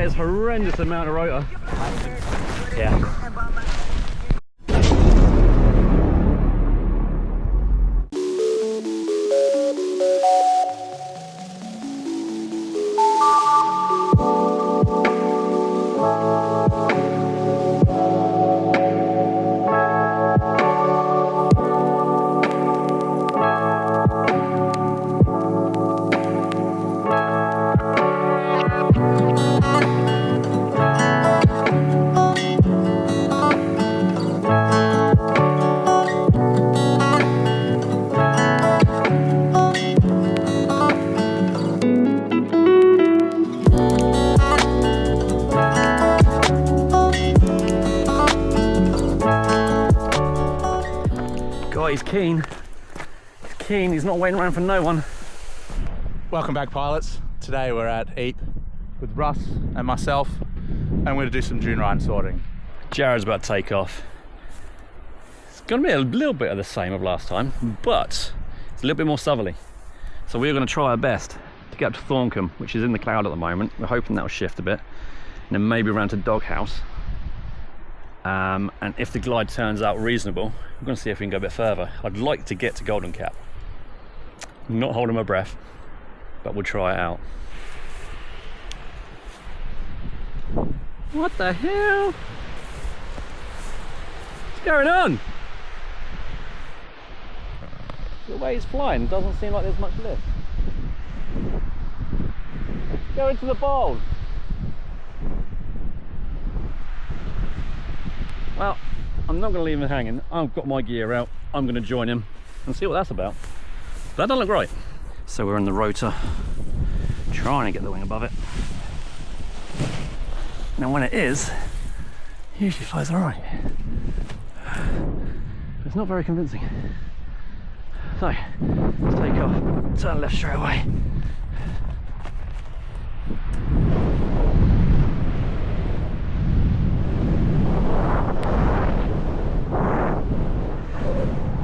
is horrendous amount of rotor. Yeah. He's keen. He's keen. He's not waiting around for no one. Welcome back, pilots. Today we're at Eep with Russ and myself, and we're going to do some dune ride and sorting. Jared's about to take off. It's going to be a little bit of the same of last time, but it's a little bit more southerly. So we're going to try our best to get up to Thorncombe, which is in the cloud at the moment. We're hoping that'll shift a bit, and then maybe around to Doghouse. And if the glide turns out reasonable, we're going to see if we can go a bit further. I'd like to get to Golden Cap. I'm not holding my breath, but we'll try it out. What the hell? What's going on? The way it's flying doesn't seem like there's much lift. Go into the bowl. Well, I'm not going to leave him hanging. I've got my gear out. I'm going to join him and see what that's about. But that doesn't look right. So we're in the rotor, trying to get the wing above it. Now when it is, it usually flies all right. But it's not very convincing. So, let's take off, turn left straight away.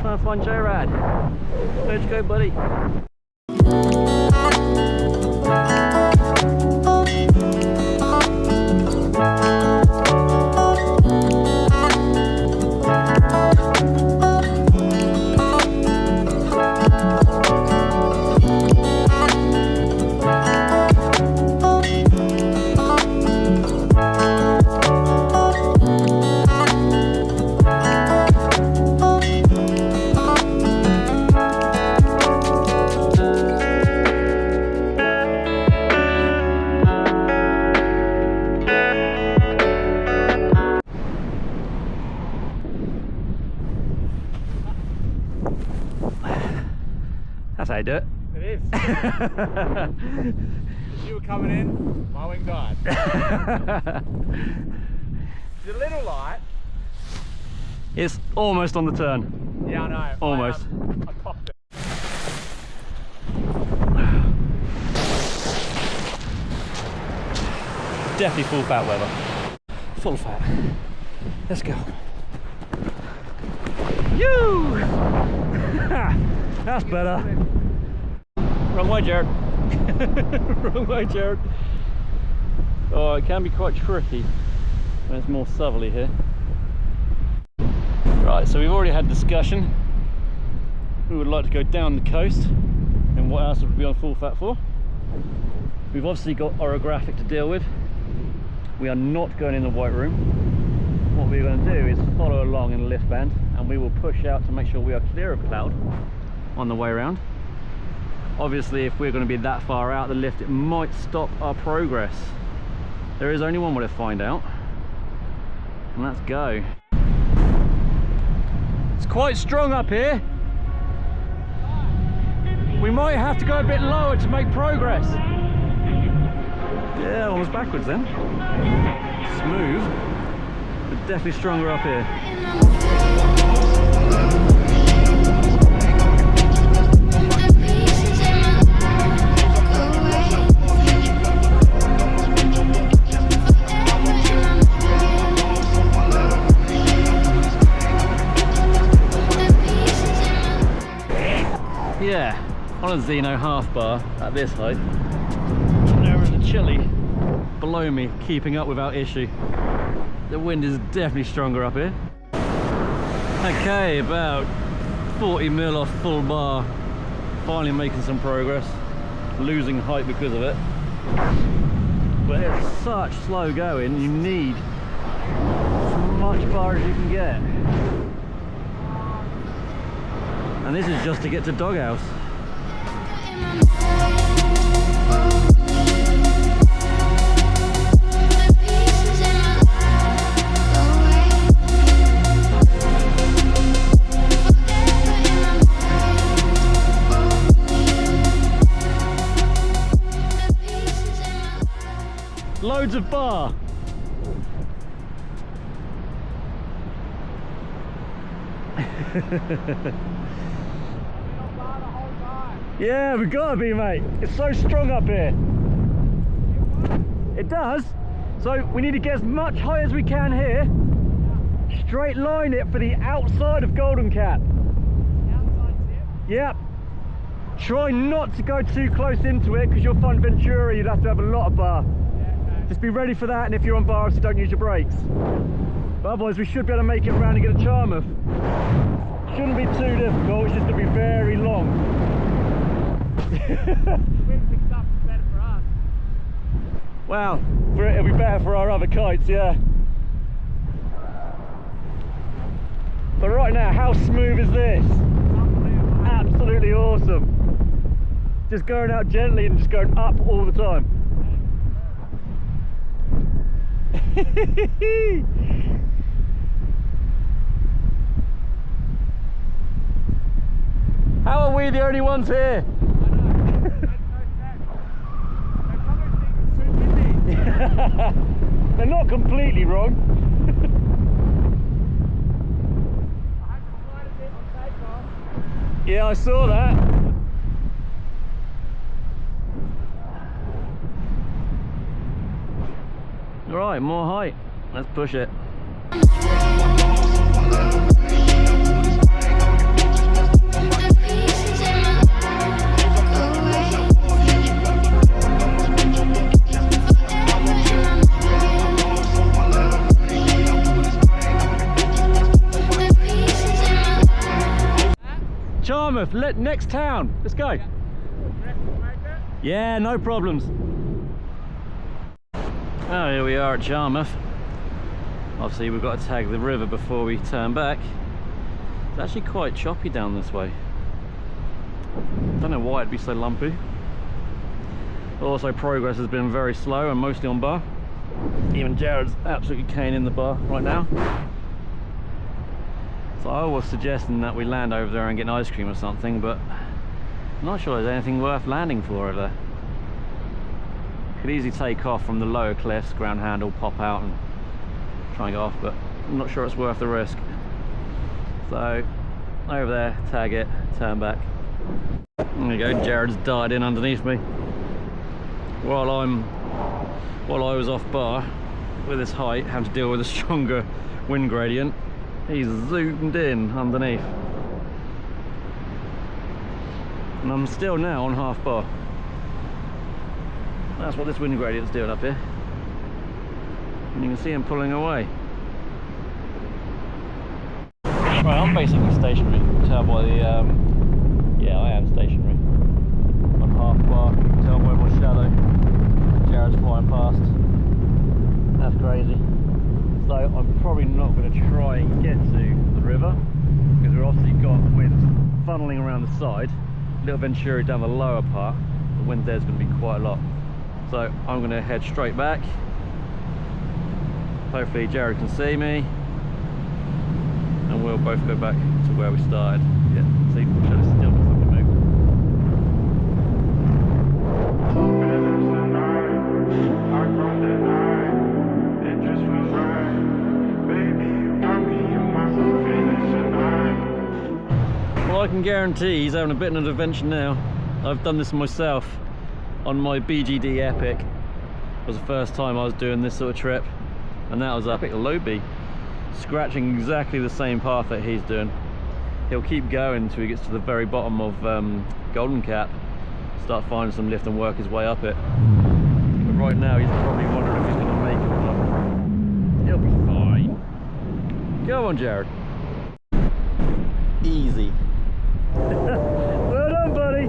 Trying to find J-Rad. Where'd you go, buddy? That's how you do it. It is. You were coming in, my wing died. It's a little light. It's almost on the turn. Yeah, I know. Almost. I popped it. Definitely full fat weather. Full fat. Let's go. You! That's better. Wrong way, Jared. Wrong way, Jared. Oh, it can be quite tricky when it's more southerly here. Right, so we've already had discussion. We would like to go down the coast, and what else would we be on full fat for? We've obviously got orographic to deal with. We are not going in the white room. What we're going to do is follow along in the lift band, and we will push out to make sure we are clear of cloud on the way around. Obviously, if we're going to be that far out the lift, it might stop our progress. There is only one way to find out, and let's go. It's quite strong up here. We might have to go a bit lower to make progress. Yeah, almost backwards then. Smooth, but definitely stronger up here. Yeah, on a Xeno half bar at this height, there is a chilly below me keeping up without issue. The wind is definitely stronger up here. Okay, about 40 mil off full bar. Finally making some progress. Losing height because of it. But it's such slow going, you need as much bar as you can get. And this is just to get to Doghouse. Loads of bar. Yeah, we gotta be, mate. It's so strong up here. It does. So we need to get as much height as we can here. Straight line it for the outside of Golden Cap. Yep. Try not to go too close into it because you'll find Ventura, you'd have to have a lot of bar. Just be ready for that, and if you're on bar, obviously don't use your brakes. But otherwise we should be able to make it around and get a Charmouth. Shouldn't be too difficult, it's just going to be very long. Wind picks up, it's better for us. Wow, it'll be better for our other kites, yeah. But right now, how smooth is this? Absolutely awesome. Just going out gently and just going up all the time. How are we the only ones here? They're not completely wrong. I had to slide a bit on takeoff. Yeah, I saw that. Right, more height. Let's push it. Charmouth, next town. Let's go. Yeah, no problems. Oh, here we are at Charmouth. Obviously we've got to tag the river before we turn back. It's actually quite choppy down this way. Don't know why it'd be so lumpy. Also progress has been very slow and mostly on bar. Even Jared's absolutely caning the bar right now. So I was suggesting that we land over there and get an ice cream or something, but I'm not sure there's anything worth landing for over there. Could easily take off from the lower cliffs, ground handle, pop out and try and get off, but I'm not sure it's worth the risk. So over there, tag it, turn back. There you go, Jared's darted in underneath me. While I was off bar with this height, having to deal with a stronger wind gradient, he's zoomed in underneath. And I'm still now on half bar. That's what this wind gradient's doing up here. And you can see him pulling away. Right, I'm basically stationary. You can tell by the, yeah, I am stationary. On half bar, you can tell by my shadow. Jared's flying past. That's crazy. So I'm probably not going to try and get to the river, because we've obviously got wind funneling around the side. Little Venturi down the lower part. The wind there's going to be quite a lot. So I'm going to head straight back. Hopefully Jared can see me, and we'll both go back to where we started. Yeah, see, shadow's still not fucking move. Well, I can guarantee he's having a bit of an adventure now. I've done this myself on my BGD Epic. It was the first time I was doing this sort of trip, and that was up at Lobie, scratching exactly the same path that he's doing. He'll keep going until he gets to the very bottom of Golden Cap, start finding some lift and work his way up it. right now, he's probably wondering if he's going to make it or not. He'll be fine. Come on, Jared. Easy. Well done, buddy.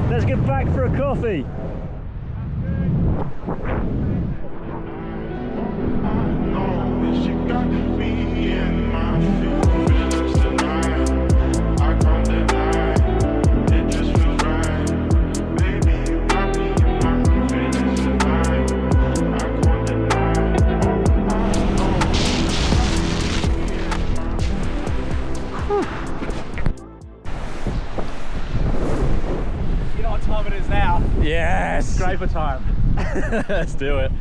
Let's get back for a coffee. Yes! Scraper time. Let's do it.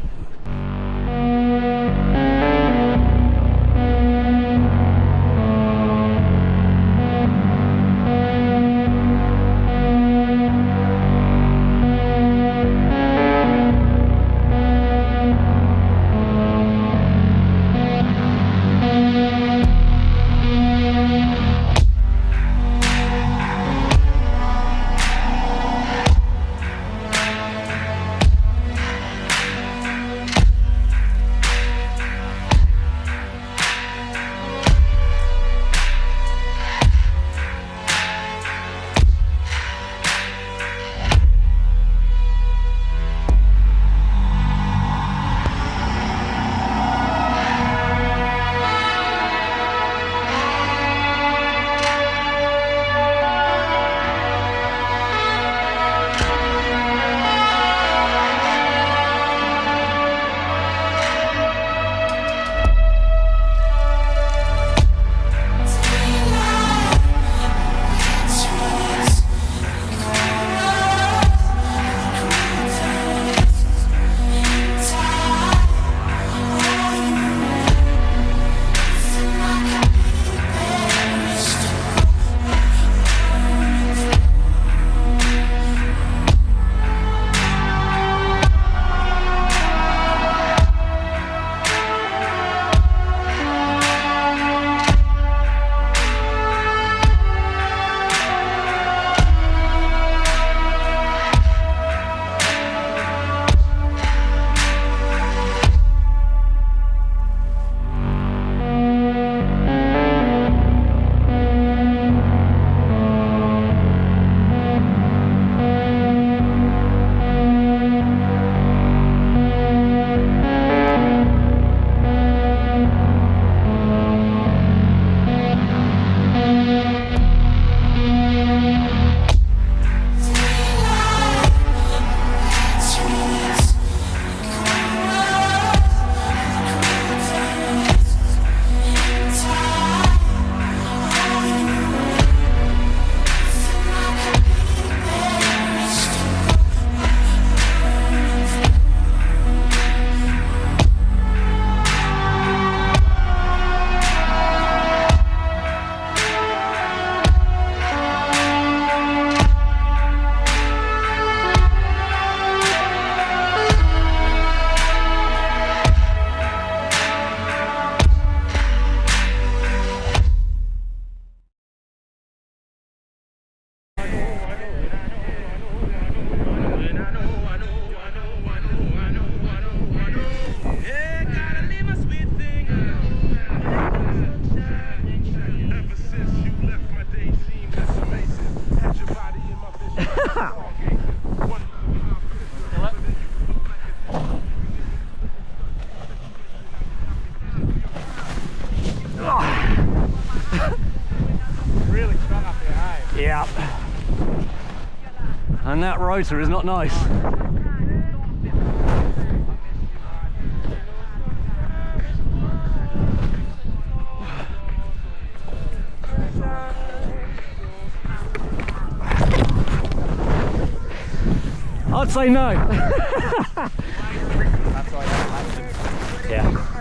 Really strong up here, hey? Yep. And that rotor is not nice. I'd say no. That's why I don't like it. Yeah.